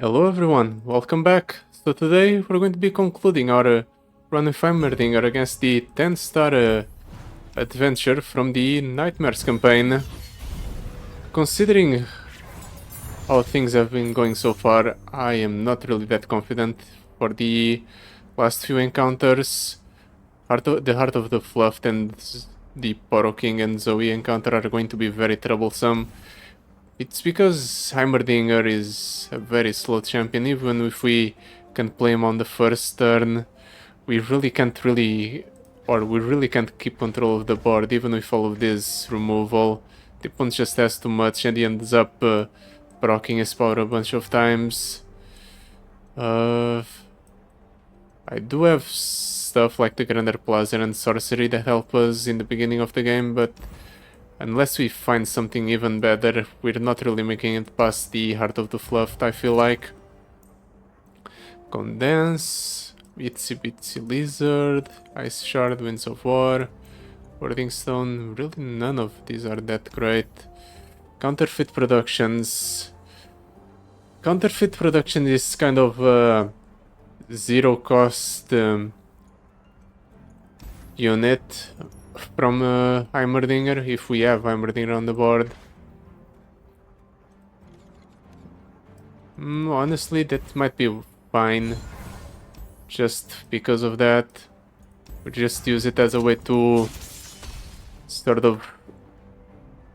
Hello everyone, welcome back. So today we're going to be concluding our run with Heimerdinger against the 10-star adventure from the Nightmares campaign. Considering how things have been going so far, I am not really that confident for the last few encounters. The Heart of the Fluff and the Poro King and Zoe encounter are going to be very troublesome. It's because Heimerdinger is a very slow champion. Even if we can play him on the first turn, we really can't keep control of the board, even with all of this removal. The opponent just has too much and he ends up proccing his power a bunch of times. I do have stuff like the Grander Plaza and Sorcery that help us in the beginning of the game, but unless we find something even better, we're not really making it past the Heart of the Fluff, I feel like. Condense, Itsy Bitsy Lizard, Ice Shard, Winds of War, Wording Stone. Really none of these are that great. Counterfeit Productions. Counterfeit Production is kind of zero cost unit from Heimerdinger, if we have Heimerdinger on the board. Honestly, that might be fine. Just because of that, we just use it as a way to sort of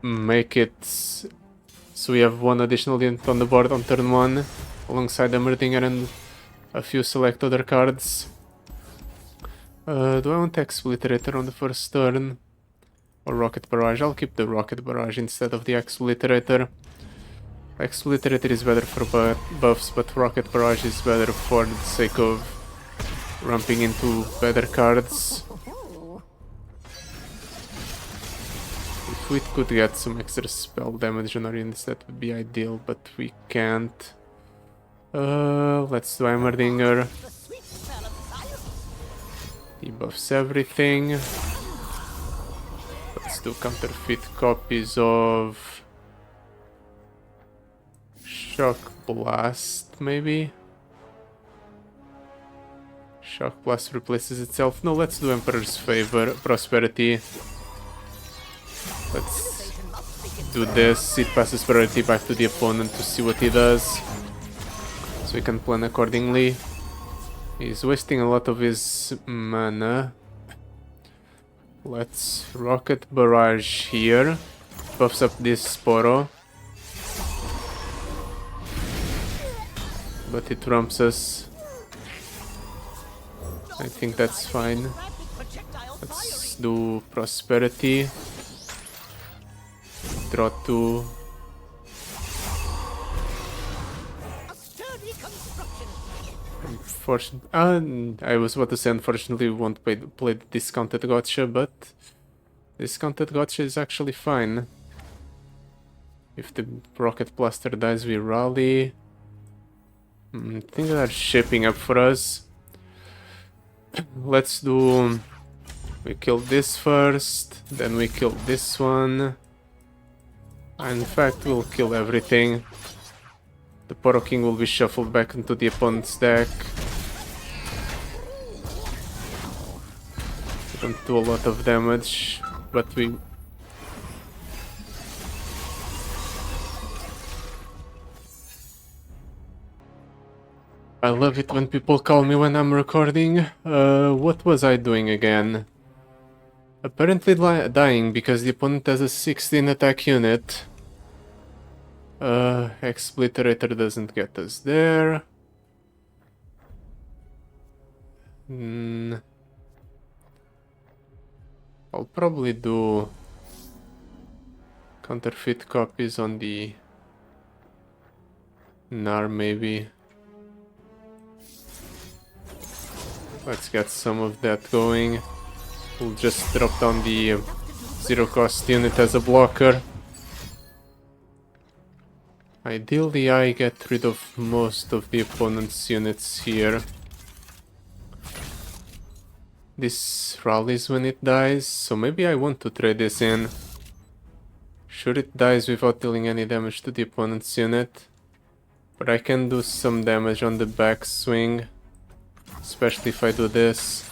make it so we have one additional unit on the board on turn 1, alongside Heimerdinger and a few select other cards. Do I want Exfiltrator on the first turn? Or Rocket Barrage? I'll keep the Rocket Barrage instead of the Exfiltrator. Exfiltrator is better for buffs, but Rocket Barrage is better for the sake of ramping into better cards. If we could get some extra spell damage on our units, that would be ideal, but we can't. Let's do Heimerdinger. Debuffs everything. Let's do counterfeit copies of Shock Blast, maybe? Shock Blast replaces itself. No, let's do Emperor's Favor, Prosperity. Let's do this. It passes priority back to the opponent to see what he does, so we can plan accordingly. He's wasting a lot of his mana. Let's Rocket Barrage here. Buffs up this Poro. But it trumps us. I think that's fine. Let's do Prosperity. Draw 2. I was about to say, unfortunately, we won't play the discounted gotcha, but discounted gotcha is actually fine. If the Rocket Blaster dies, we rally. Things are shaping up for us. Let's do... We kill this first, then we kill this one. And in fact, we'll kill everything. The Poro King will be shuffled back into the opponent's deck. We don't do a lot of damage, but we... I love it when people call me when I'm recording. What was I doing again? Apparently dying because the opponent has a 16 attack unit. Exfiltrator doesn't get us there. I'll probably do counterfeit copies on the Nar, maybe. Let's get some of that going. We'll just drop down the zero cost unit as a blocker. Ideally, I get rid of most of the opponent's units here. This rallies when it dies, so maybe I want to trade this in. Sure, it dies without dealing any damage to the opponent's unit. But I can do some damage on the backswing, especially if I do this.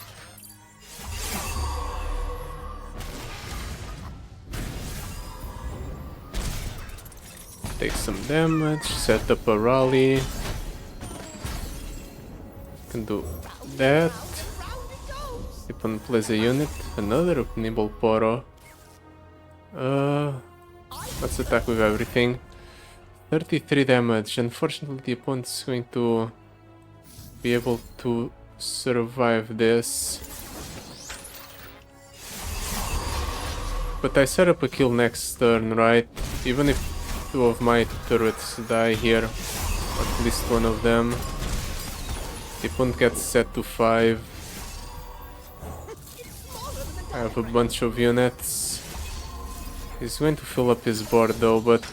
Take some damage, set up a rally. Can do that. Keep on place a unit. Another nimble Poro. Let's attack with everything. 33 damage. Unfortunately, the opponent is going to be able to survive this. But I set up a kill next turn, right? Even if 2 of my turrets die here, at least one of them. The opponent gets set to 5. I have a bunch of units. He's going to fill up his board though, but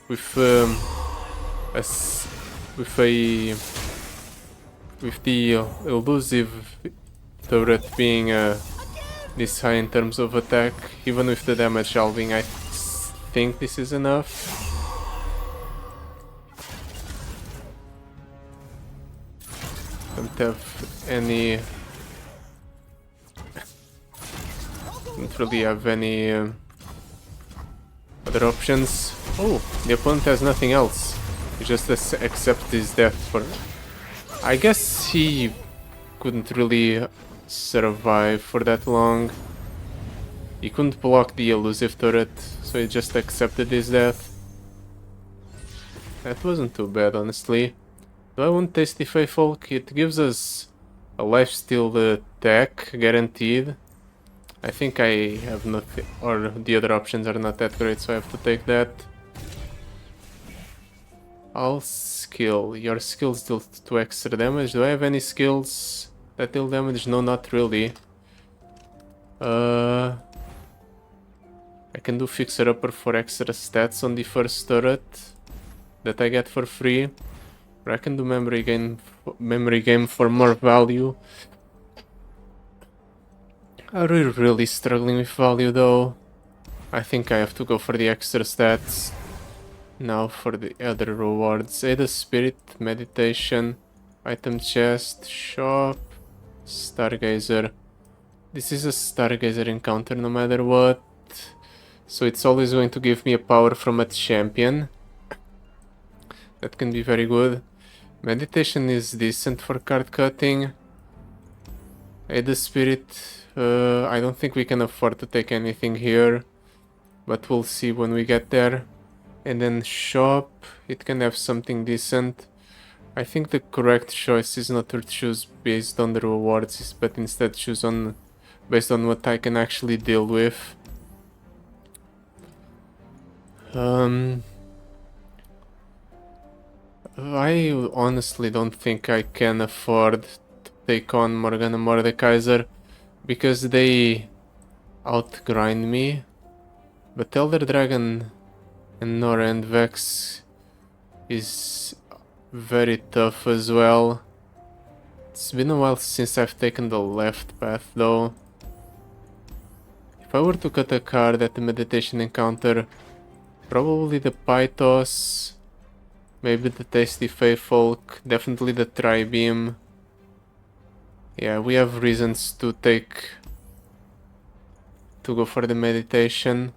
with the elusive turret being this high in terms of attack, even with the damage halving, I think this is enough. Don't have any. Don't really have any other options. Oh, the opponent has nothing else. He just accepts his death for. I guess he couldn't really survive for that long. He couldn't block the elusive turret, so he just accepted his death. That wasn't too bad, honestly. Do I want Tasty Faithful? It gives us a lifesteal attack, guaranteed. I think I have nothing, or the other options are not that great, so I have to take that. All skill. Your skills deal 2 extra damage. Do I have any skills that deal damage? No, not really. I can do Fixer Upper for extra stats on the first turret that I get for free. Or I can do Memory Game for more value. Are we really struggling with value though? I think I have to go for the extra stats. Now for the other rewards. Aid of Spirit, Meditation, Item Chest, Shop, Stargazer. This is a Stargazer encounter no matter what. So it's always going to give me a power from a champion. That can be very good. Meditation is decent for card cutting. Aid of Spirit, I don't think we can afford to take anything here, but we'll see when we get there. And then Shop, it can have something decent. I think the correct choice is not to choose based on the rewards, but instead choose based on what I can actually deal with. I honestly don't think I can afford to take on Morgana Mordekaiser, because they outgrind me. But Elder Dragon and Norra and Vex is very tough as well. It's been a while since I've taken the left path though. If I were to cut a card at the meditation encounter, probably the Pythos, maybe the Tasty Faithfolk, definitely the Tri-Beam. Yeah, we have reasons to go for the meditation.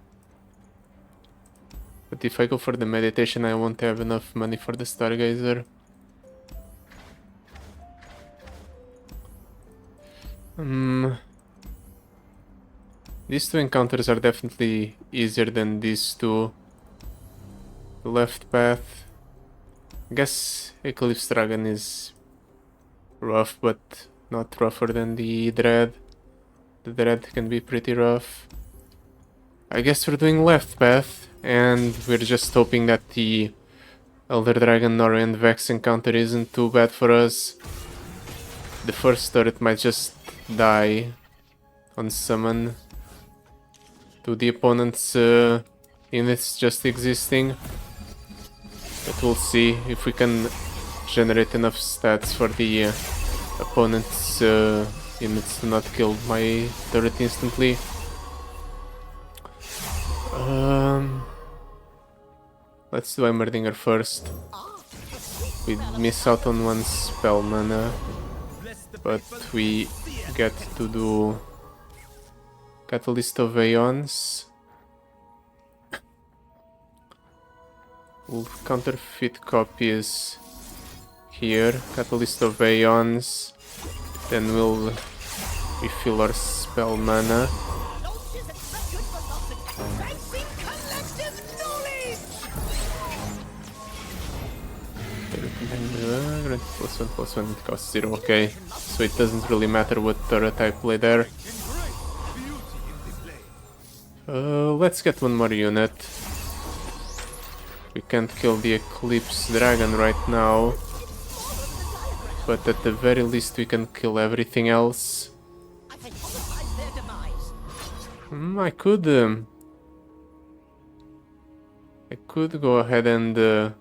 But if I go for the meditation, I won't have enough money for the Stargazer. These 2 encounters are definitely easier than these 2. The left path. I guess Eclipse Dragon is rough, but not rougher than the Dread. The Dread can be pretty rough. I guess we're doing left path, and we're just hoping that the Elder Dragon, Norra and Vex encounter isn't too bad for us. The first turret might just die on summon to the opponent's units just existing. But we'll see if we can generate enough stats for the opponent's units to not kill my turret instantly. Let's do Heimerdinger first. We miss out on one spell mana, but we get to do Catalyst of Aeons. We'll counterfeit copies here, Catalyst of Aeons, then we'll refill our spell mana. +1/+1, it costs 0, okay. So it doesn't really matter what turret I play there. Let's get one more unit. We can't kill the Eclipse Dragon right now, but at the very least we can kill everything else. I could go ahead and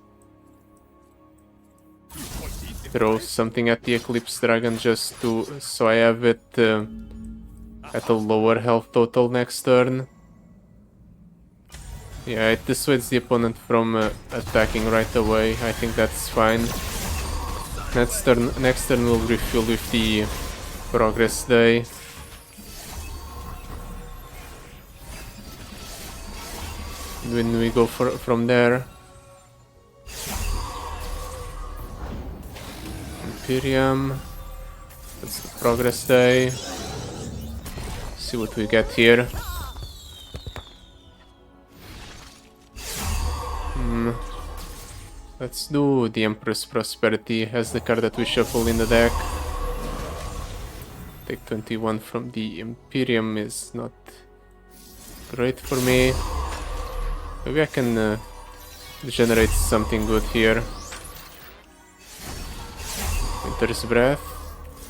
throw something at the Eclipse Dragon just so I have it at a lower health total next turn. Yeah, it dissuades the opponent from attacking right away. I think that's fine. Next turn we'll refuel with the Progress Day. When we go from there. Imperium. That's the Progress Day. See what we get here. Let's do the Empress Prosperity as the card that we shuffle in the deck. Take 21 from the Imperium is not great for me. Maybe I can generate something good here. Winter's Breath.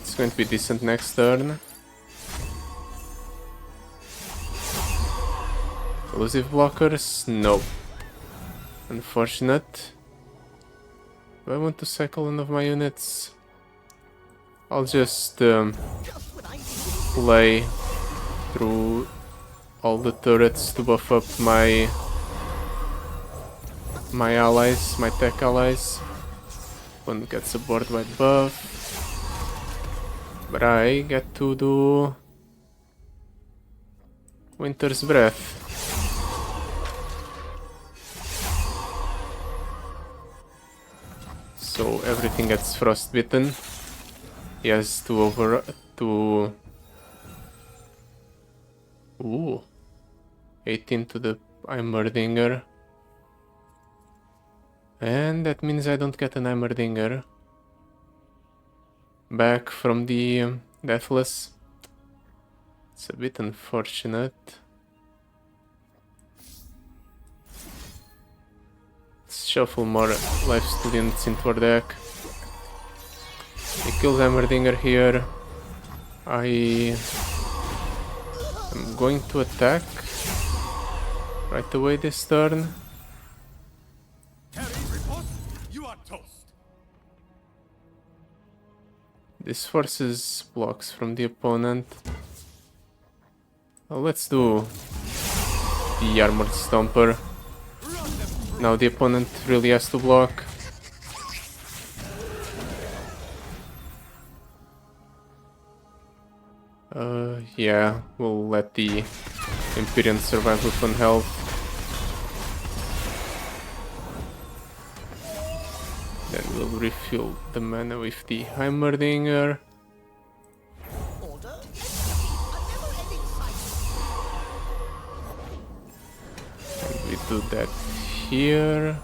It's going to be decent next turn. Elusive blockers? No. Unfortunate. Do I want to cycle one of my units? I'll just play through all the turrets to buff up my allies, my tech allies. One gets a board wide buff. But I get to do Winter's Breath. So everything gets frostbitten. He has to Ooh. 18 to the Heimerdinger. And that means I don't get an Heimerdinger back from the Deathless. It's a bit unfortunate. Let's shuffle more lifesteal units into our deck. He kills Heimerdinger here. I am going to attack right away this turn. This forces blocks from the opponent. Well, let's do the Armored Stomper. Now the opponent really has to block. Yeah, we'll let the Imperium survive with 1 health. Then we'll refill the mana with the Heimerdinger. And we do that here.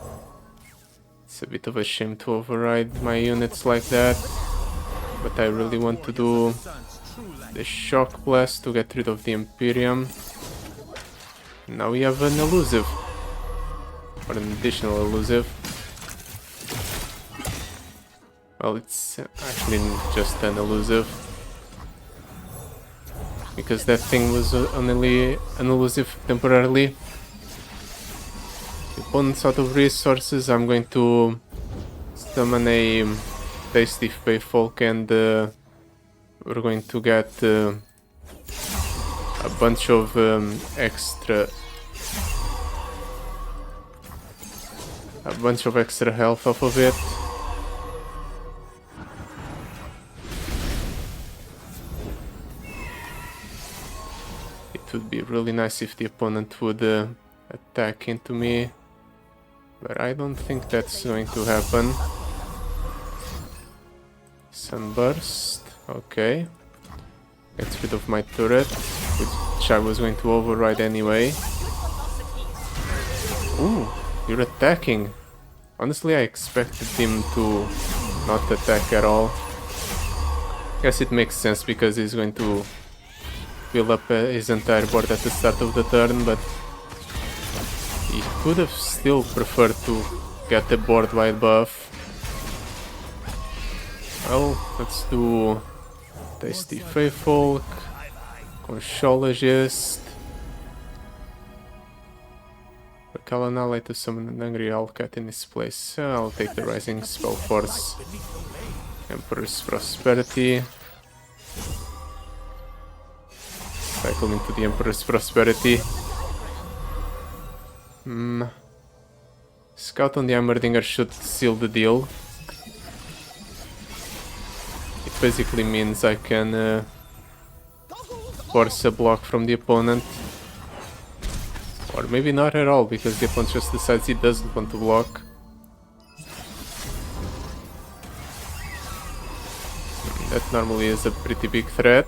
It's a bit of a shame to override my units like that, but I really want to do the Shock Blast to get rid of the Imperium. Now we have an elusive, or an additional elusive. Well, it's actually just an elusive, because that thing was only an elusive temporarily. The opponent's out of resources. I'm going to summon a Tasty Faithfolk, and we're going to get a bunch of extra health off of it. It would be really nice if the opponent would attack into me, but I don't think that's going to happen. Sunburst, okay. Gets rid of my turret, which I was going to override anyway. Ooh, you're attacking. Honestly, I expected him to not attack at all. Guess it makes sense because he's going to fill up his entire board at the start of the turn, but he could have still preferred to get the board wide buff. Well, let's do Tasty Faefolk, Conchologist, recall an ally to summon an angry owl cat in his place. I'll take the Rising Spell Force, Emperor's Prosperity. Cycle into the Emperor's Prosperity. Scout on the Heimerdinger should seal the deal. It basically means I can force a block from the opponent. Or maybe not at all, because the opponent just decides he doesn't want to block. That normally is a pretty big threat.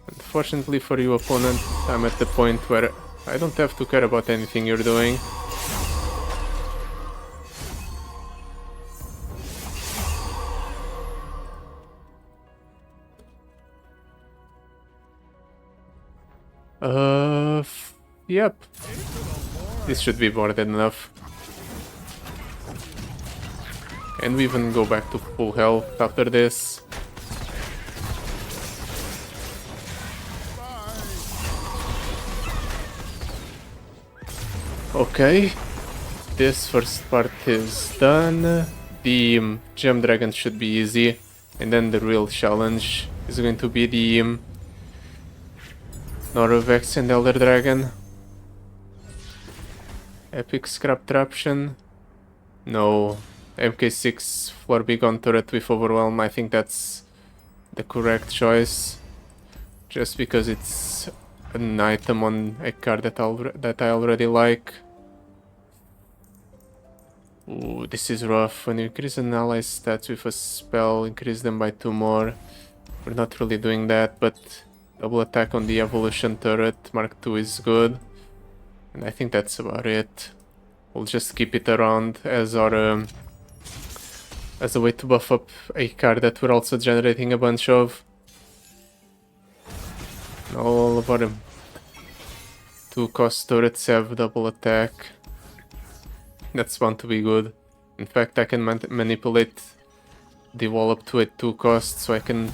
Unfortunately for you, opponent, I'm at the point where I don't have to care about anything you're doing. Yep. This should be more than enough. And we even go back to full health after this. Okay, this first part is done. The Gem Dragon should be easy, and then the real challenge is going to be the Norra Vex and Elder Dragon. Epic Scrap Traption. No. MK6 Floor Begone turret with Overwhelm. I think that's the correct choice. Just because it's an item on a card that I already like. Ooh, this is rough. When you increase an ally's stats with a spell, increase them by 2 more. We're not really doing that, but double attack on the evolution turret, Mark II is good. And I think that's about it. We'll just keep it around as our as a way to buff up a card that we're also generating a bunch of. All about him. 2-cost turrets have double attack. That's bound to be good. In fact, I can manipulate the wall up to a 2-cost, so I can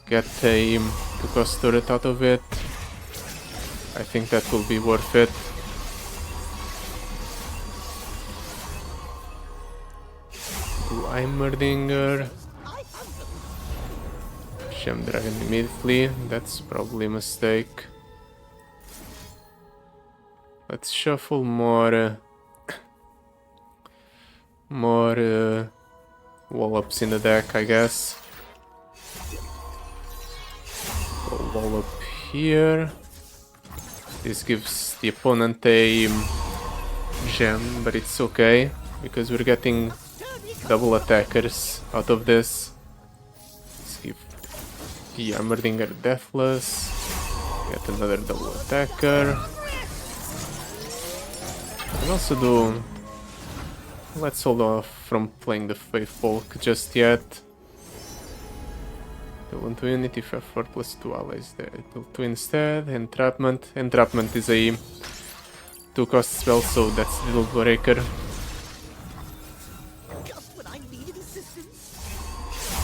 get a 2-cost turret out of it. I think that will be worth it. Do Heimerdinger. Gem Dragon immediately. That's probably a mistake. Let's shuffle more wall-ups in the deck, I guess. Wall up here. This gives the opponent a gem, but it's okay because we're getting double attackers out of this. Let's give the Heimerdinger Deathless. Get another double attacker. And also do... Let's hold off from playing the Faefolk just yet. Deal 1 to unity, if effort plus 2 allies there. Deal 2 instead. Entrapment. Entrapment is a 2-cost spell, so that's Deal Breaker.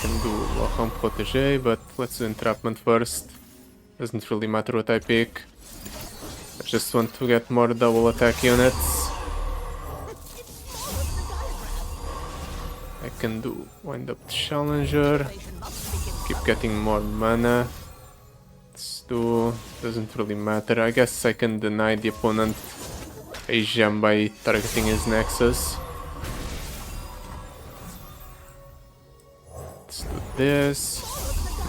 Can do Lock-on Protege, but let's do Entrapment first. Doesn't really matter what I pick. I just want to get more double attack units. I can do Wind Up Challenger. Keep getting more mana. Let's do... doesn't really matter. I guess I can deny the opponent a gem by targeting his Nexus. Let's do this.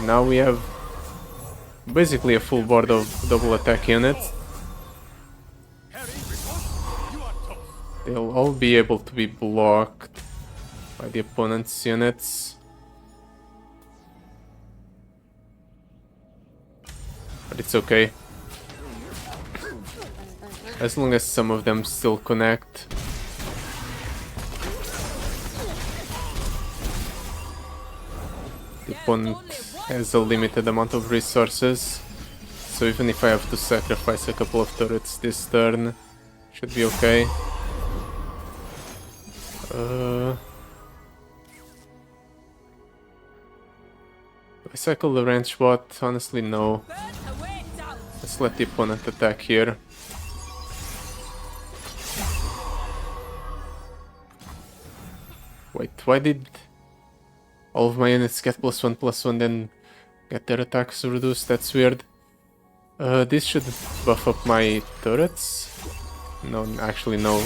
Now we have basically a full board of double attack units. They'll all be able to be blocked by the opponent's units. But it's okay. As long as some of them still connect. The opponent has a limited amount of resources, so even if I have to sacrifice a couple of turrets this turn, should be okay. Do I cycle the range bot? Honestly, no. Let's let the opponent attack here. Wait, why did all of my units get +1/+1 then get their attacks reduced? That's weird. This should buff up my turrets. No, actually no.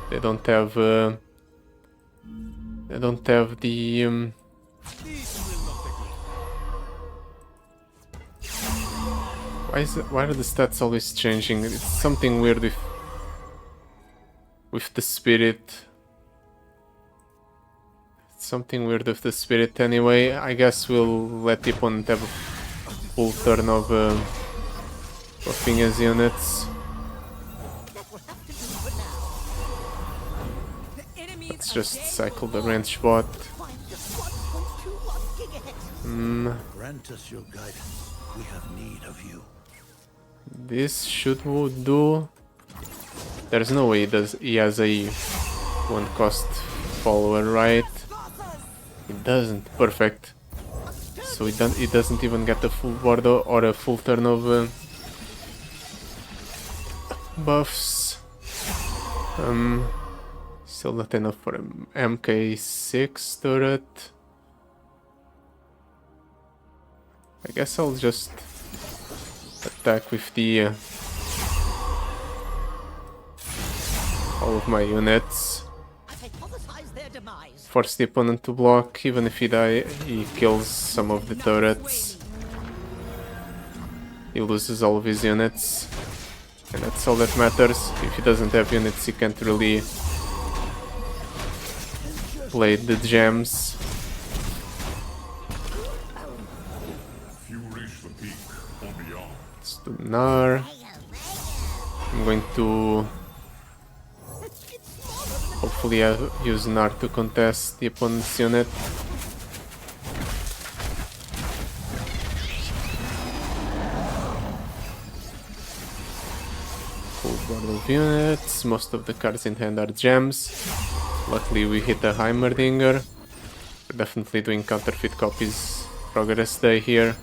They don't have the why are the stats always changing? It's something weird with the spirit. Something weird with the spirit anyway. I guess we'll let the opponent have a full turn of buffing his units. Let's just cycle the range bot. Grant us your guidance. We have need of you. This should do. There's no way he has a 1-cost follower, right? It doesn't. Perfect. So it doesn't even get a full board or a full turn of buffs. Still not enough for an MK6 turret. I guess I'll just attack with the all of my units. Force the opponent to block. Even if he kills some of the turrets. He loses all of his units. And that's all that matters. If he doesn't have units, he can't really play the gems. Let's do Norra. I'm going to hopefully use Norra to contest the opponent's unit. Full board of units. Most of the cards in hand are gems. Luckily we hit a Heimerdinger. We're definitely doing counterfeit copies progress day here.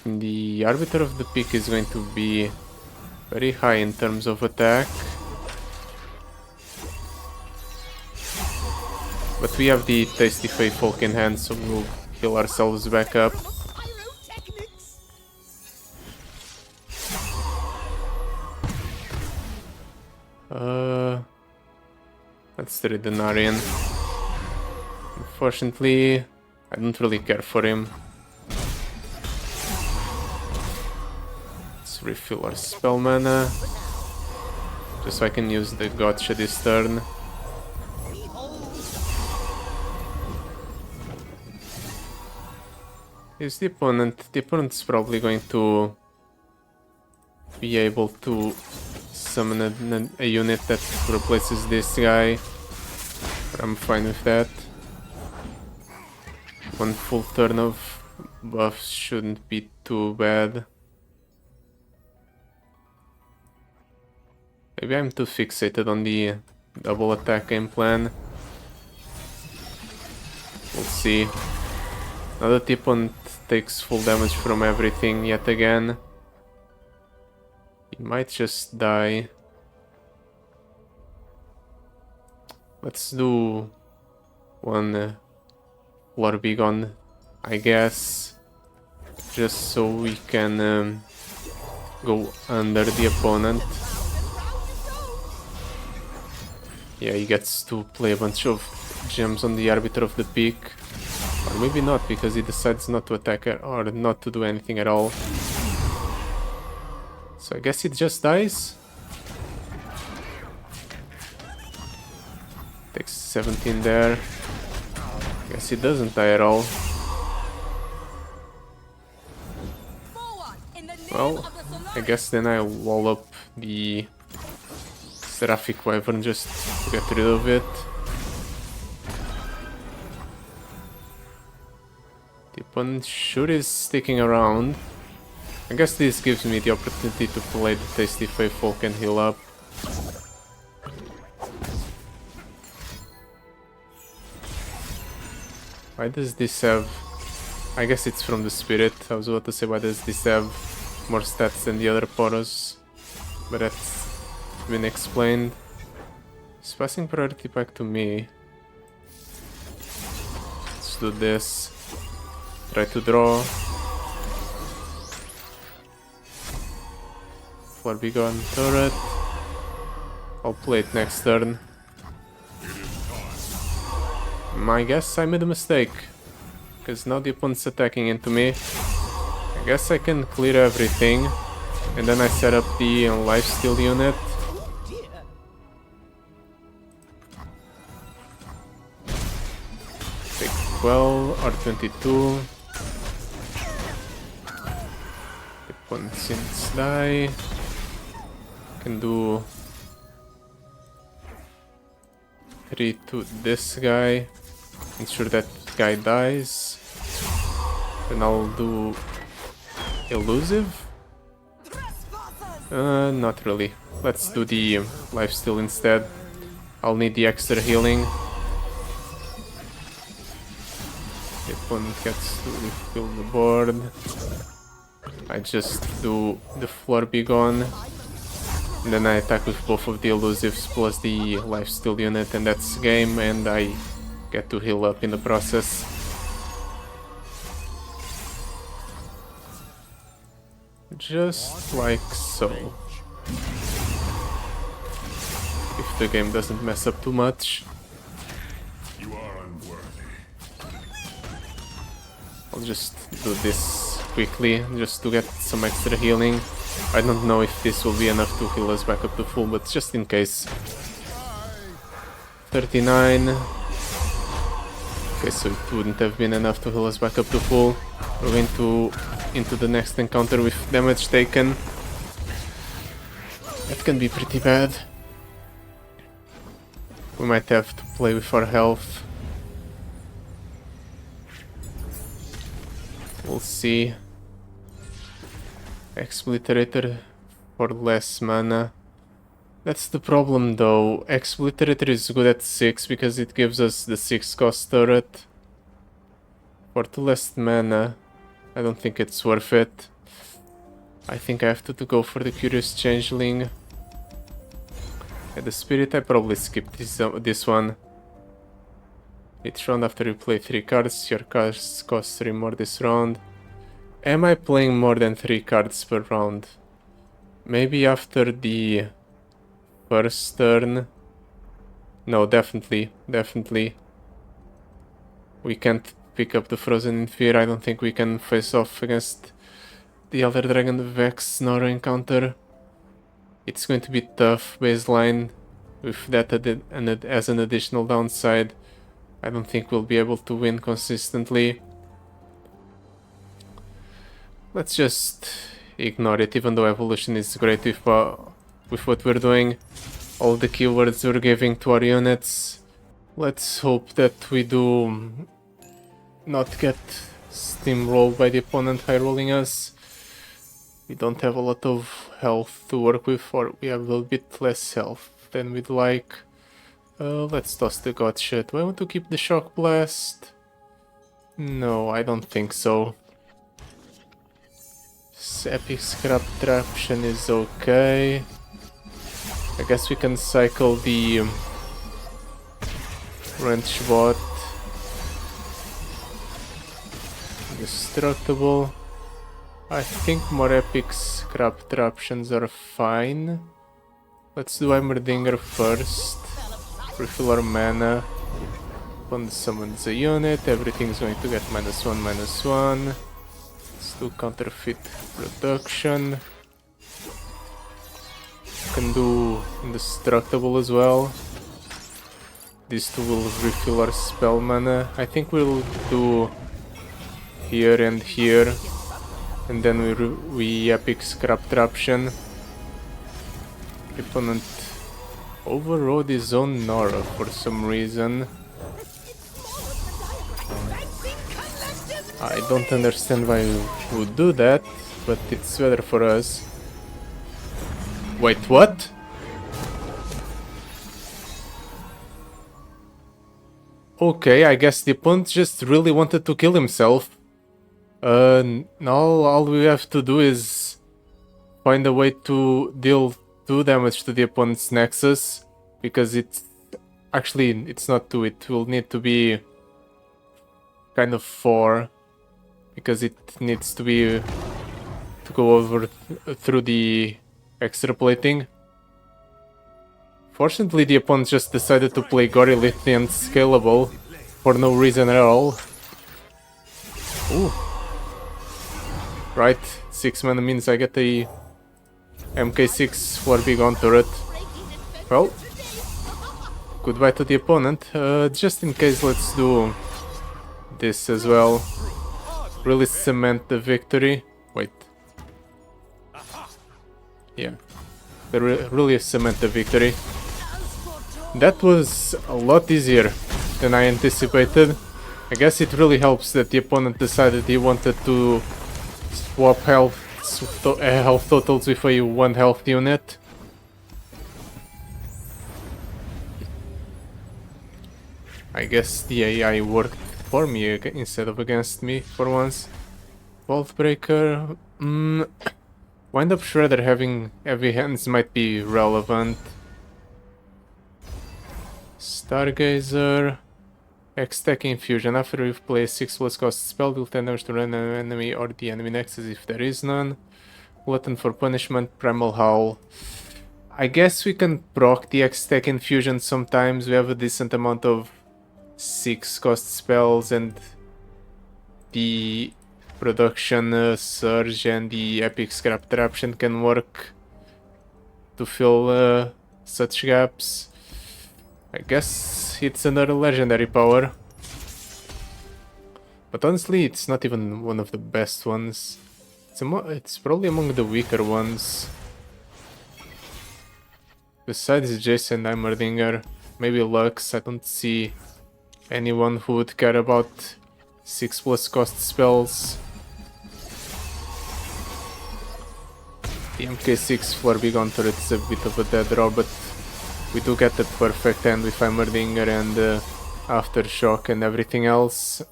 The Arbiter of the Peak is going to be very high in terms of attack. But we have the Tasty Fey Folk in hand, so we'll heal ourselves back up. Let's trade the Narian. Unfortunately, I don't really care for him. Let's refill our spell mana, just so I can use the Gotcha this turn. Is the opponent? The opponent's probably going to be able to summon a unit that replaces this guy. But I'm fine with that. One full turn of buffs shouldn't be too bad. Maybe I'm too fixated on the double attack game plan. We'll see. Now that the opponent takes full damage from everything yet again, he might just die. Let's do one Lorbigon, I guess, just so we can go under the opponent. Yeah, he gets to play a bunch of gems on the Arbiter of the Peak. Or maybe not, because he decides not to attack or not to do anything at all. So I guess it just dies. Takes 17 there. Guess it doesn't die at all. Well, I guess then I'll wall up the Seraphic Wyvern just to get rid of it. The opponent sure is sticking around. I guess this gives me the opportunity to play the Tasty Faithful and heal up. Why does this have... I guess it's from the Spirit. I was about to say, why does this have more stats than the other Poros? But that's been explained. It's passing priority back to me. Let's do this. Try to draw. Florbigon turret. I'll play it next turn. I guess I made a mistake, because now the opponent's attacking into me. I guess I can clear everything, and then I set up the lifesteal unit. Take 12 or 22. The opponent since die. Can do 3 to this guy. Ensure that guy dies. Then I'll do elusive. Not really. Let's do the lifesteal instead. I'll need the extra healing. The opponent gets to refill the board. I just do the Florbigon. And then I attack with both of the elusives plus the lifesteal unit, and that's game, and I get to heal up in the process. Just like so. If the game doesn't mess up too much. You are unworthy. I'll just do this quickly, just to get some extra healing. I don't know if this will be enough to heal us back up to full, but just in case. 39. Okay, so it wouldn't have been enough to heal us back up to full. We're going into the next encounter with damage taken. That can be pretty bad. We might have to play with our health. We'll see. Expliterator for less mana. That's the problem though. Expliterator is good at 6 because it gives us the 6 cost turret. For 2 less mana, I don't think it's worth it. I think I have to go for the Curious Changeling. And the Spirit, I probably skipped this one. Each round after you play 3 cards, your cards cost 3 more this round. Am I playing more than 3 cards per round? Maybe after the first turn. No, definitely. We can't pick up the Frozen in Fear. I don't think we can face off against the Elder Dragon Vex Norra encounter. It's going to be tough baseline with that as an additional downside. I don't think we'll be able to win consistently. Let's just ignore it, even though evolution is great with what we're doing. All the keywords we're giving to our units. Let's hope that we do not get steamrolled by the opponent high rolling us. We don't have a lot of health to work with, or we have a little bit less health than we'd like. Let's toss the Gotcha. Do I want to keep the Shock Blast? No, I don't think so. Epic Scrap Traption is okay. I guess we can cycle the Wrench Bot. Destructible. I think more Epic Scrap Traptions are fine. Let's do Heimerdinger first. Refill our mana. opponent summons a unit, everything's going to get -1/-1. Let's do counterfeit production. Can do indestructible as well. These two will refill our spell mana. I think we'll do here and here, and then we epic scrap traption. Opponent overrode his own Norra for some reason. I don't understand why we would do that, but it's better for us. Wait, what? Okay, I guess the opponent just really wanted to kill himself. Now all we have to do is find a way to deal 2 damage to the opponent's nexus, because it's not 2, it will need to be kind of 4, because it needs to be to go over through the extrapolating. Fortunately, the opponent just decided to play Gorillithian Scalable for no reason at all. Ooh. Right, 6 mana means I get a MK6 for big on turret. Well, goodbye to the opponent. Just in case, let's do this as well. Really cement the victory. Wait. Yeah. Really cement the victory. That was a lot easier than I anticipated. I guess it really helps that the opponent decided he wanted to swap health totals with a 1 health unit. I guess the AI worked for me instead of against me for once. Vault Breaker. Wind Up Shredder having heavy hands might be relevant. Stargazer. X-Tech Infusion. After you play a 6+ cost spell, deal 10 damage to random enemy or the enemy nexus if there is none. Glutton for Punishment. Primal Howl. I guess we can proc the X-Tech Infusion sometimes. We have a decent amount of 6 cost spells, and the production surge and the epic scrap traption can work to fill such gaps. I guess it's another legendary power, but honestly it's not even one of the best ones. It's probably among the weaker ones. Besides Jace and Heimerdinger, maybe Lux. I don't see anyone who would care about 6+ cost spells. The MK6 for big on turret is a bit of a dead draw, but we do get the perfect end with Heimerdinger and Aftershock and everything else.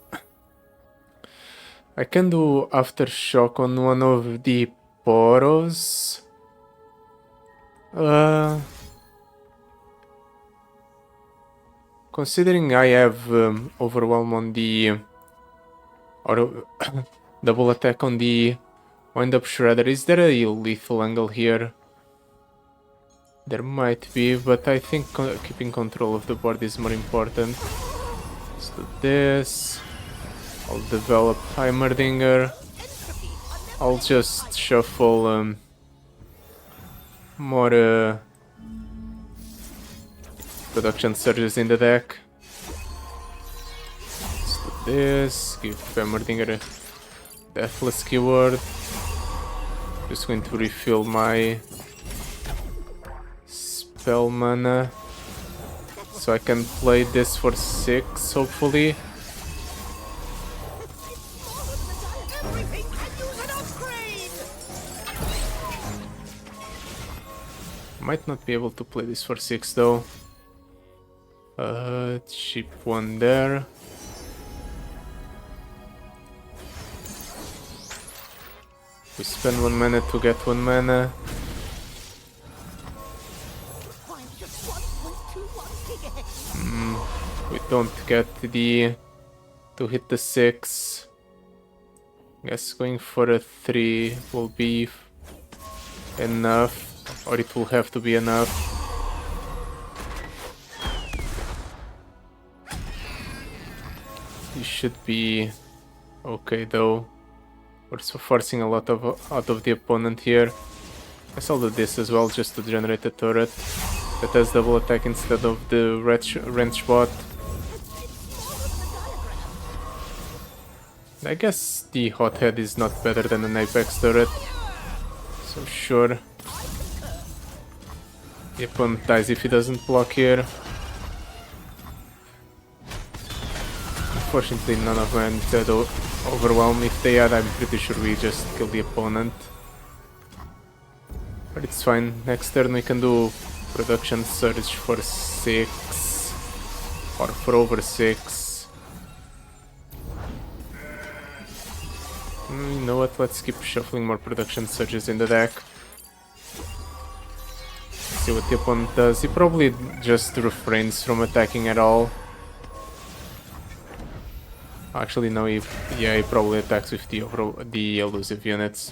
I can do Aftershock on one of the Poros. Considering I have Overwhelm on the... or double attack on the Wind Up Shredder, is there a lethal angle here? There might be, but I think keeping control of the board is more important. Let's do this. I'll develop Heimerdinger. I'll just shuffle more production surges in the deck. Let's do this. Give Heimerdinger a Deathless keyword. Just going to refill my spell mana, so I can play this for 6, hopefully. Might not be able to play this for 6 though. Cheap one there. We spend 1 mana to get 1 mana. We don't get the to hit the 6. Guess going for a 3 will be enough, or it will have to be enough. You should be okay though. We're so forcing a lot out of the opponent here. I guess I'll do this as well just to generate a turret that has double attack instead of the wrench bot. I guess the hothead is not better than an apex turret, so sure. The opponent dies if he doesn't block here. Unfortunately, none of my units had overwhelm. If they had, I'm pretty sure we just killed the opponent. But it's fine. Next turn we can do production surge for 6 or for over 6. You know what? Let's keep shuffling more production surges in the deck. See what the opponent does. He probably just refrains from attacking at all. Actually, no, he probably attacks with the elusive units.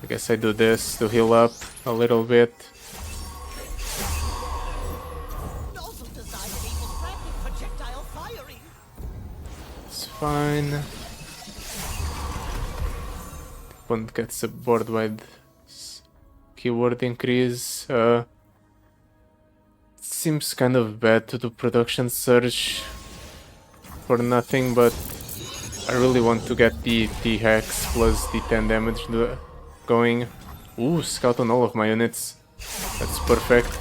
I guess I do this to heal up a little bit. It's fine. The opponent gets a board-wide keyword increase. It seems kind of bad to do production surge for nothing, but I really want to get the T-Hex plus the 10 damage going. Ooh, scout on all of my units. That's perfect.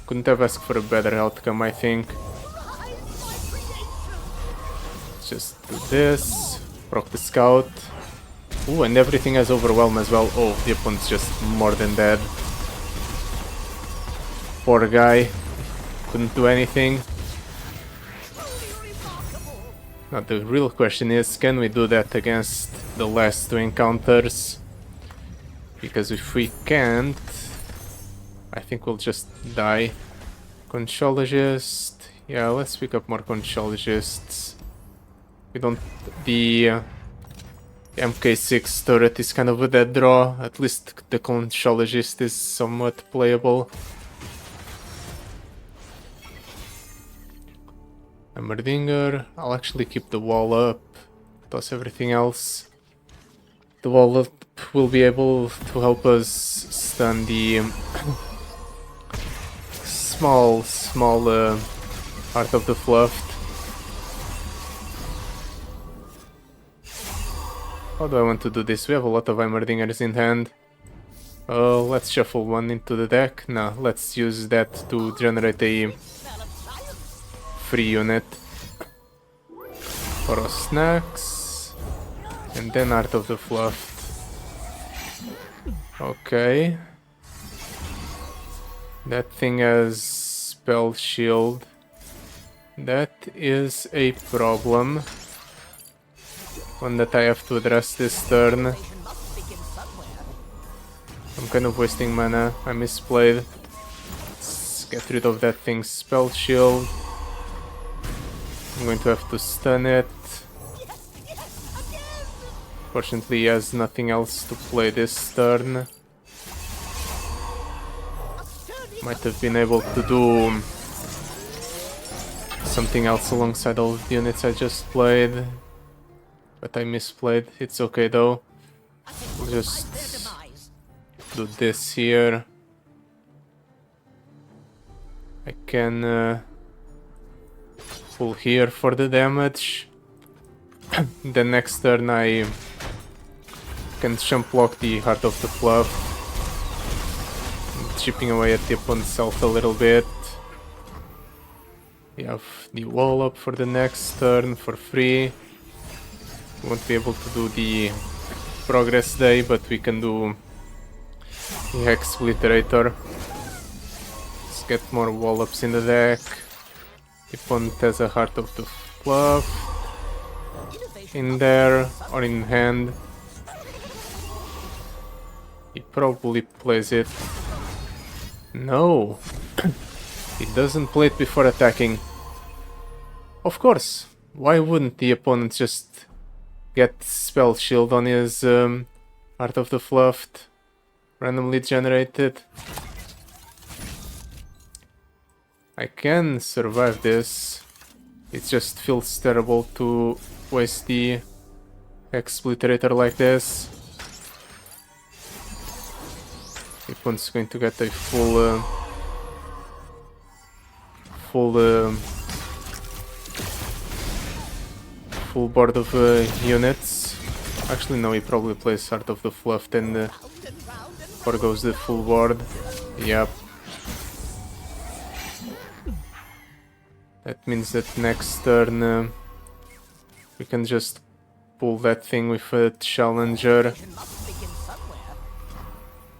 Couldn't have asked for a better outcome, I think. Just do this. Proc the scout. Ooh, and everything has overwhelm as well. Oh, the opponent's just more than dead. Poor guy. Couldn't do anything. Now the real question is, can we do that against the last 2 encounters? Because if we can't, I think we'll just die. Conchologist. Yeah, let's pick up more Conchologists. We don't... The MK6 turret is kind of a dead draw. At least the Conchologist is somewhat playable. Heimerdinger. I'll actually keep the wall up. Toss everything else. The wall up will be able to help us stun the small Heart of the Fluffed. How do I want to do this? We have a lot of Heimerdingers in hand. Let's shuffle one into the deck. No, let's use that to generate a free unit. Poro snacks. And then Heart of the Fluffed. Okay. That thing has spell shield. That is a problem. One that I have to address this turn. I'm kind of wasting mana. I misplayed. Let's get rid of that thing's spell shield. I'm going to have to stun it. Fortunately, he has nothing else to play this turn. Might have been able to do something else alongside all the units I just played. But I misplayed. It's okay though. We'll just do this here. I can pull here for the damage. The next turn I can jump block the Heart of the Fluff, chipping away at the opponent's health a little bit. We have the wall up for the next turn for free. We won't be able to do the progress day, but we can do the Hex Obliterator. Let's get more wall ups in the deck. The opponent has a Heart of the Fluff in there or in hand. He probably plays it. No! He doesn't play it before attacking. Of course! Why wouldn't the opponent just get spell shield on his Heart of the Fluffed, randomly generated? I can survive this. It just feels terrible to waste the Expliterator like this. The opponent's going to get a full board of units. Actually, no, he probably plays Art of the Fluff, then forgoes the full board. Yep. That means that next turn we can just pull that thing with a challenger.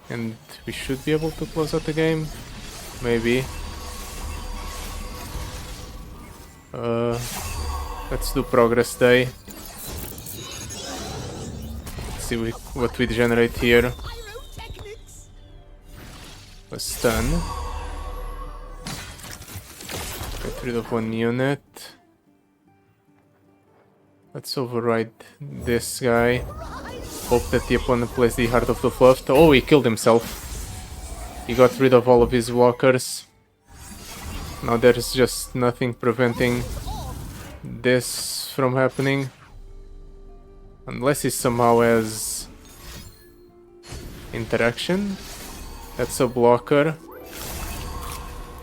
And we should be able to close out the game. Maybe. Let's do Progress Day. Let's see what we generate here. A stun. Get rid of one unit. Let's override this guy. Hope that the opponent plays the Heart of the Fluff. Oh, he killed himself. He got rid of all of his blockers. Now there's just nothing preventing this from happening. Unless he somehow has interaction. That's a blocker.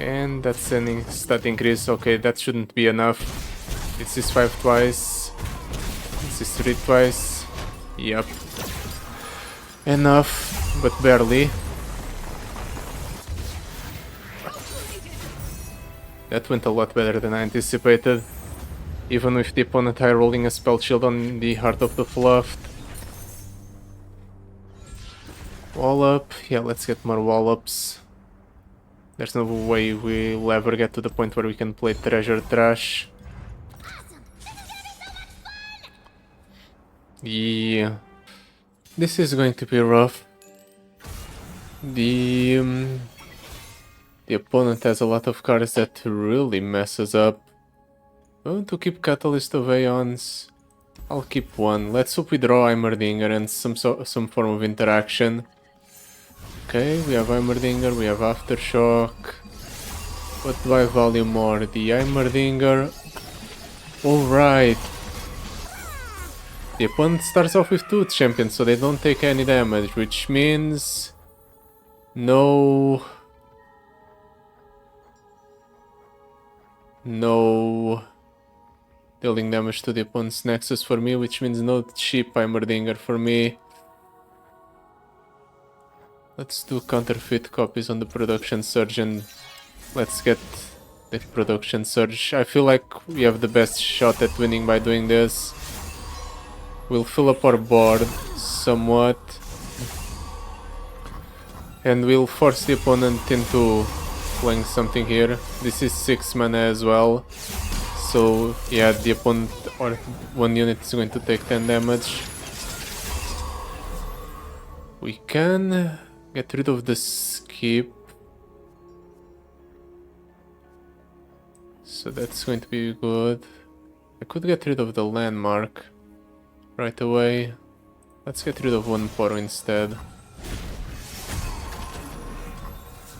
And that's an stat increase. Okay, that shouldn't be enough. This is 5 twice. This is 3 twice. Yep. Enough, but barely. That went a lot better than I anticipated. Even with the opponent high rolling a spell shield on the Heart of the Fluff. Wallop. Yeah, let's get more wallops. There's no way we'll ever get to the point where we can play Treasure Trash. Yeah. This is going to be rough. The opponent has a lot of cards that really messes up. I want to keep Catalyst of Aeons. I'll keep one. Let's hope we draw Heimerdinger and some form of interaction. Okay, we have Heimerdinger, we have Aftershock. What do I value more? The Heimerdinger. Alright. The opponent starts off with 2 champions, so they don't take any damage, which means no dealing damage to the opponent's Nexus for me, which means no cheap Heimerdinger for me. Let's do counterfeit copies on the production surge and let's get the production surge. I feel like we have the best shot at winning by doing this. We'll fill up our board somewhat. And we'll force the opponent into playing something here. This is 6 mana as well. So yeah, the opponent or one unit is going to take 10 damage. We can get rid of the skip. So that's going to be good. I could get rid of the landmark right away. Let's get rid of one Poro instead.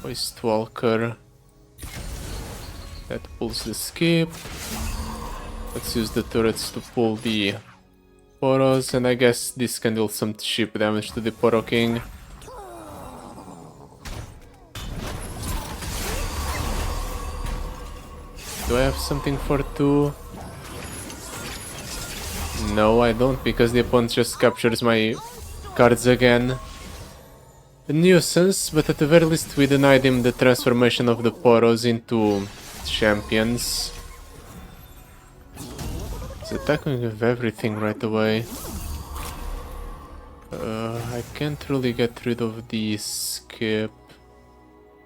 Waste Walker. That pulls the skip. Let's use the turrets to pull the Poros, and I guess this can deal some cheap damage to the Poro King. Do I have something for 2? No, I don't, because the opponent just captures my cards again. A nuisance, but at the very least we denied him the transformation of the Poros into champions. He's attacking with everything right away. I can't really get rid of the skip.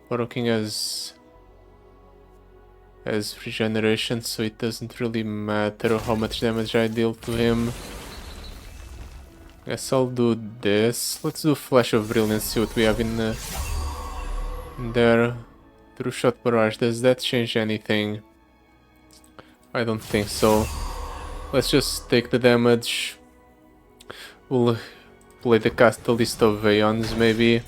Poro King has regeneration, so it doesn't really matter how much damage I deal to him. Guess I'll do this. Let's do Flash of Brilliance, see what we have in there. True Shot Barrage, does that change anything? I don't think so. Let's just take the damage. We'll play the Catalyst of Aeons maybe.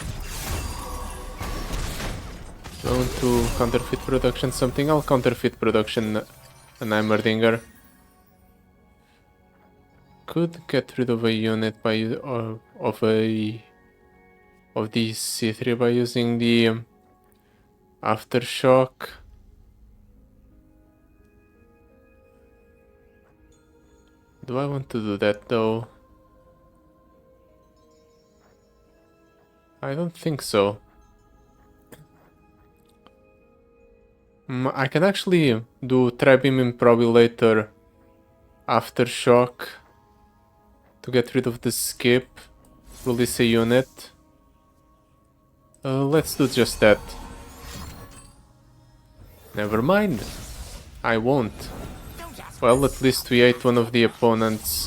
I want to counterfeit production something. I'll counterfeit production an Heimerdinger. Could get rid of a unit by of the C3 by using the aftershock. Do I want to do that though? I don't think so. I can actually do Tri-Beam Improbilator Aftershock to get rid of the skip, release a unit. Let's do just that. Never mind, I won't. Well, at least we ate one of the opponent's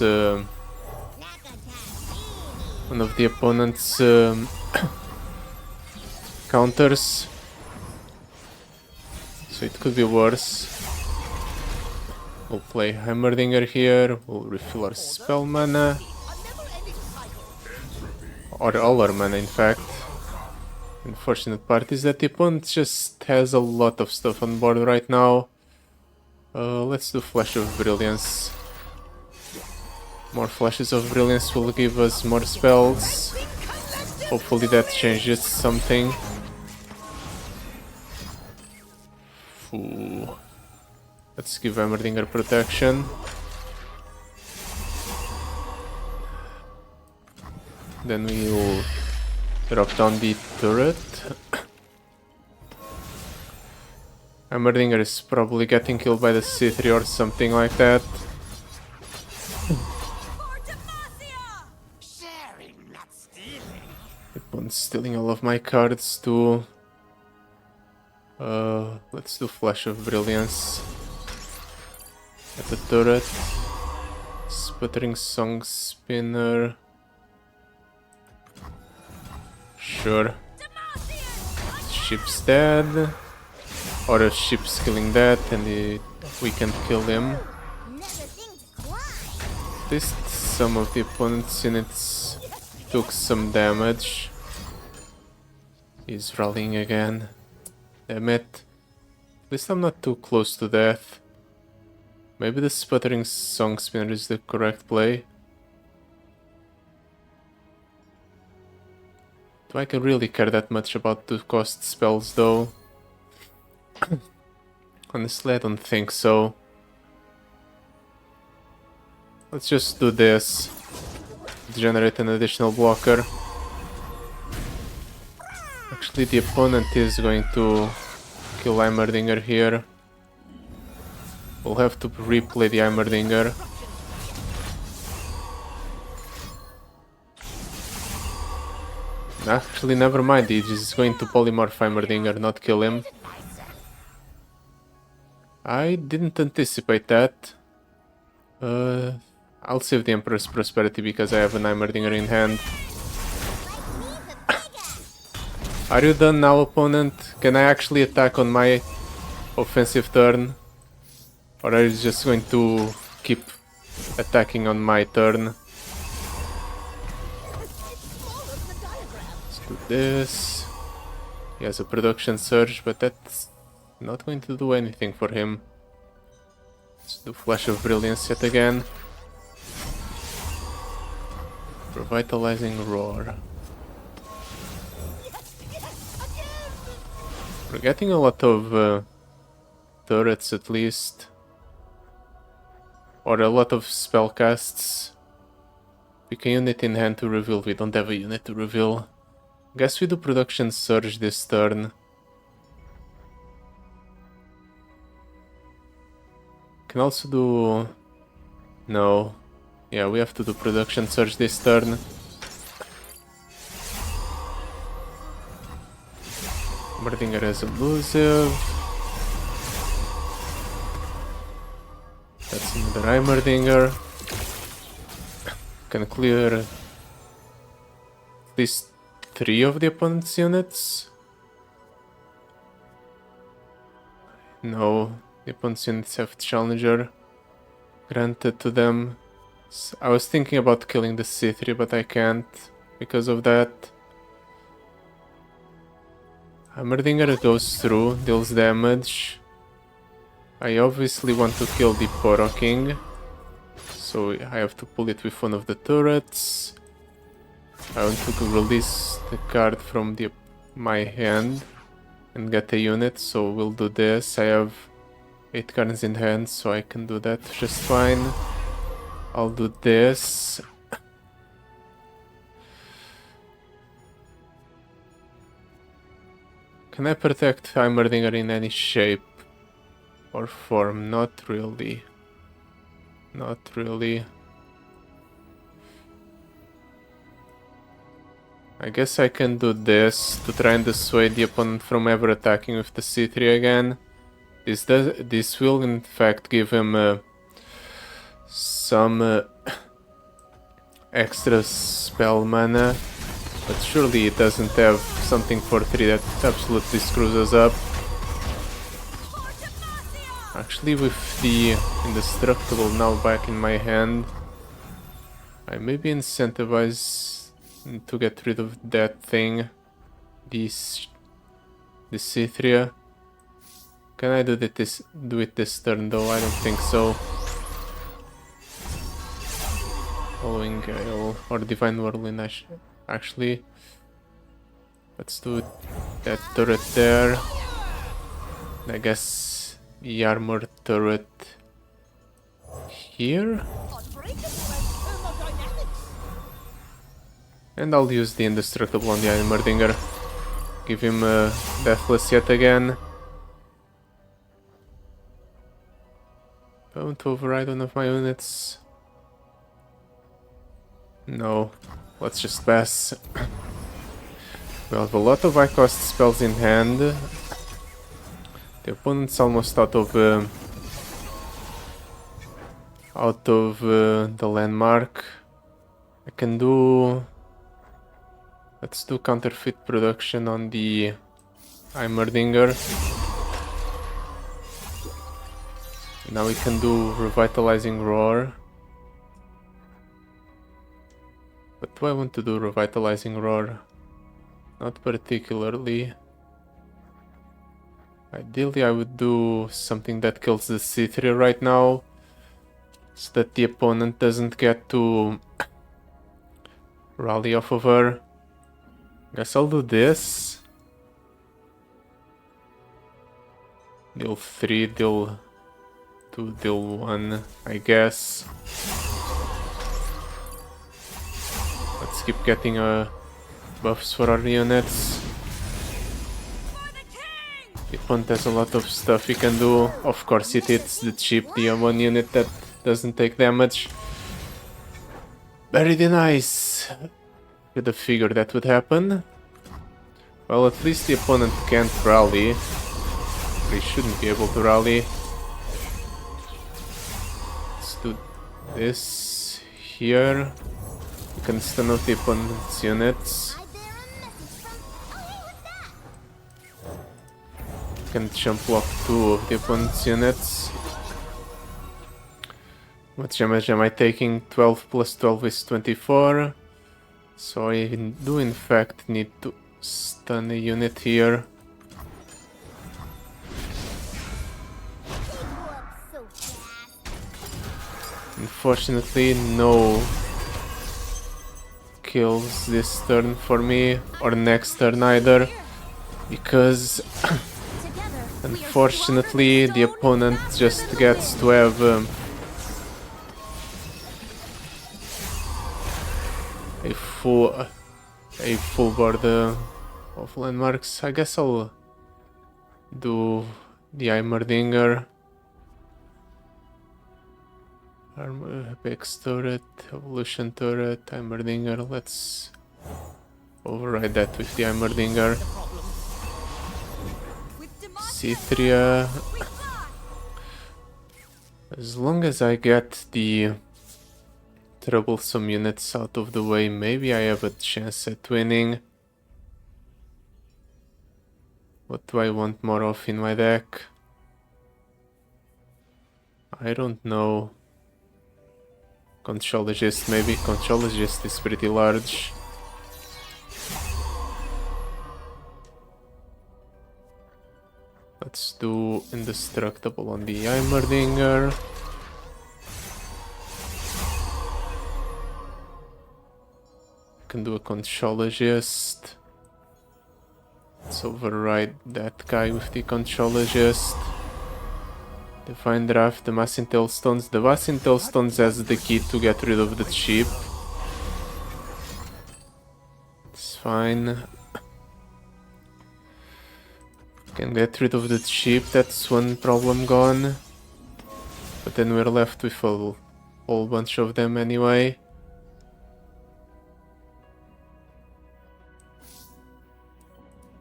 counters. So it could be worse. We'll play Heimerdinger here, we'll refill our spell mana. Or all our mana, in fact. Unfortunate part is that the opponent just has a lot of stuff on board right now. Let's do Flash of Brilliance. More Flashes of Brilliance will give us more spells. Hopefully that changes something. Ooh. Let's give Heimerdinger protection. Then we'll drop down the turret. Heimerdinger is probably getting killed by the C3 or something like that. Opponent's stealing all of my cards too. Let's do Flash of Brilliance at the turret. Sputtering Song Spinner. Sure. Ship's dead. Or a ship's killing that and we can kill him. At least some of the opponent's units took some damage. He's rallying again. Damn it. At least I'm not too close to death. Maybe the Sputtering Song Spinner is the correct play. Do I really care that much about the cost spells though? Honestly, I don't think so. Let's just do this. Generate an additional blocker. Actually, the opponent is going to kill Heimerdinger here. We'll have to replay the Heimerdinger. Actually, never mind, he's just going to polymorph Heimerdinger, not kill him. I didn't anticipate that. I'll save the Emperor's Prosperity because I have an Heimerdinger in hand. Are you done now, opponent? Can I actually attack on my offensive turn? Or are you just going to keep attacking on my turn? Let's do this. He has a production surge, but that's not going to do anything for him. Let's do Flash of Brilliance yet again. Revitalizing Roar. We're getting a lot of turrets at least. Or a lot of spellcasts. Pick a unit in hand to reveal. We don't have a unit to reveal. Guess we do Production Surge this turn. Can also do... No. Yeah, we have to do Production Surge this turn. Heimerdinger is elusive. That's another Heimerdinger. Can clear at least 3 of the opponent's units. No, the opponent's units have Challenger granted to them. I was thinking about killing the C3, but I can't because of that. Heimerdinger goes through, deals damage. I obviously want to kill the Poro King, so I have to pull it with one of the turrets. I want to release the card from my hand and get a unit, so we'll do this. I have 8 cards in hand, so I can do that just fine. I'll do this. Can I protect Heimerdinger in any shape or form? Not really. Not really. I guess I can do this to try and dissuade the opponent from ever attacking with the c3 again. This will in fact give him some extra spell mana, but surely it doesn't have something for 3 that absolutely screws us up. Actually, with the indestructible now back in my hand, I may be incentivized to get rid of that thing, the c3. Can I do it this turn though? I don't think so. Following Gale or Divine Whirlwind, actually. Let's do that turret there. I guess the armor turret here. And I'll use the indestructible on the Heimerdinger. Give him deathless yet again. I want to override one of my units. No, let's just pass. We have a lot of high cost spells in hand. The opponent's almost out of the landmark. I can do... Let's do counterfeit production on the Heimerdinger. Now we can do revitalizing roar. But do I want to do revitalizing roar? Not particularly. Ideally I would do something that kills the c3 right now, so that the opponent doesn't get to rally off of her. Guess I'll do this. Deal 3, deal 2, deal 1, I guess. Let's keep getting buffs for our units. The opponent has a lot of stuff he can do. Of course it hits the cheap one unit that doesn't take damage. Very nice. Could have figured that would happen. Well, at least the opponent can't rally. He shouldn't be able to rally. Let's do this here. You can stun out the opponent's units. You can jump block 2 of the opponent's units. What damage am I taking? 12 plus 12 is 24. So I do in fact need to stun a unit here. Unfortunately, no kills this turn for me, or next turn either, because unfortunately the opponent just gets to have a full board of landmarks. I guess I'll do the Heimerdinger. Apex turret, evolution turret, Heimerdinger. Let's override that with the Heimerdinger. C3. As long as I get the troublesome units out of the way, maybe I have a chance at winning. What do I want more of in my deck? I don't know. Conchologist, maybe. Conchologist is pretty large. Let's do indestructible on the Heimerdinger. Can do a conchologist. Let's override that guy with the conchologist. Divine draft, the massing tailstones. The massing tailstones has the key to get rid of the chip. It's fine. Can get rid of the chip, that's one problem gone. But then we're left with a whole bunch of them anyway.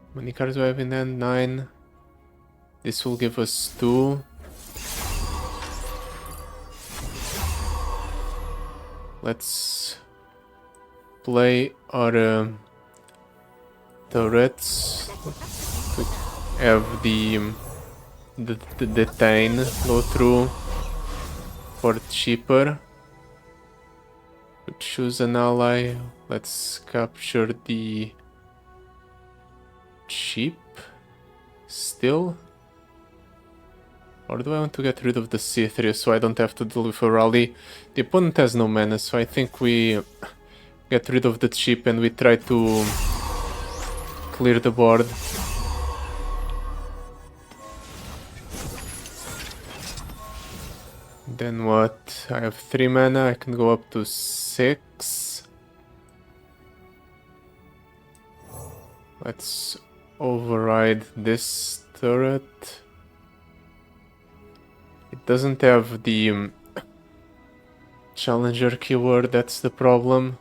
How many cards do I have in hand? 9. This will give us 2. Let's play our turrets. We have the detain go through for cheaper. We choose an ally. Let's capture the chip still. Or do I want to get rid of the C3 so I don't have to deal with a rally? The opponent has no mana, so I think we get rid of the chip and we try to clear the board. Then what? I have 3 mana, I can go up to 6. Let's override this turret. It doesn't have the challenger keyword, that's the problem.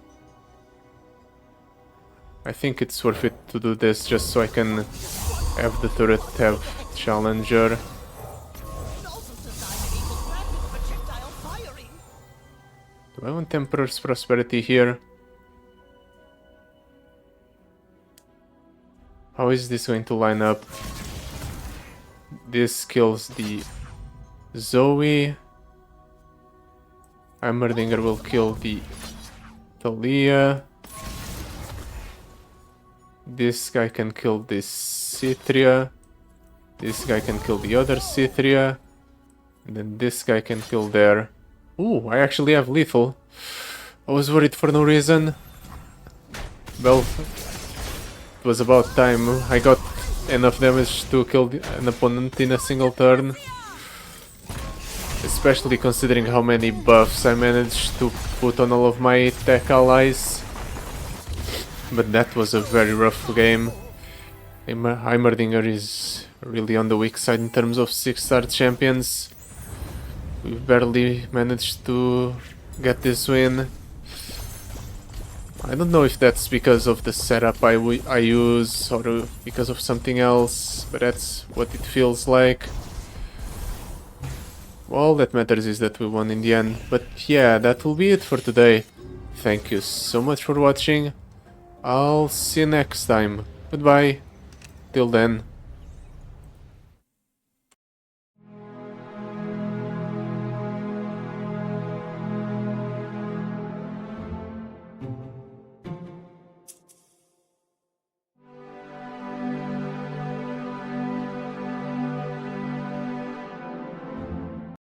I think it's worth it to do this just so I can have the turret have challenger. Do I want Emperor's Prosperity here? How is this going to line up? This kills the Zoe. Heimerdinger will kill the Thalia. This guy can kill this Cithria. This guy can kill the other Cithria. And then this guy can kill there. Ooh, I actually have lethal. I was worried for no reason. Well, it was about time. I got enough damage to kill an opponent in a single turn. Especially considering how many buffs I managed to put on all of my tech allies. But that was a very rough game. Heimerdinger is really on the weak side in terms of 6-star champions. We barely managed to get this win. I don't know if that's because of the setup I use or because of something else, but that's what it feels like. All that matters is that we won in the end. But yeah, that will be it for today. Thank you so much for watching. I'll see you next time. Goodbye. Till then.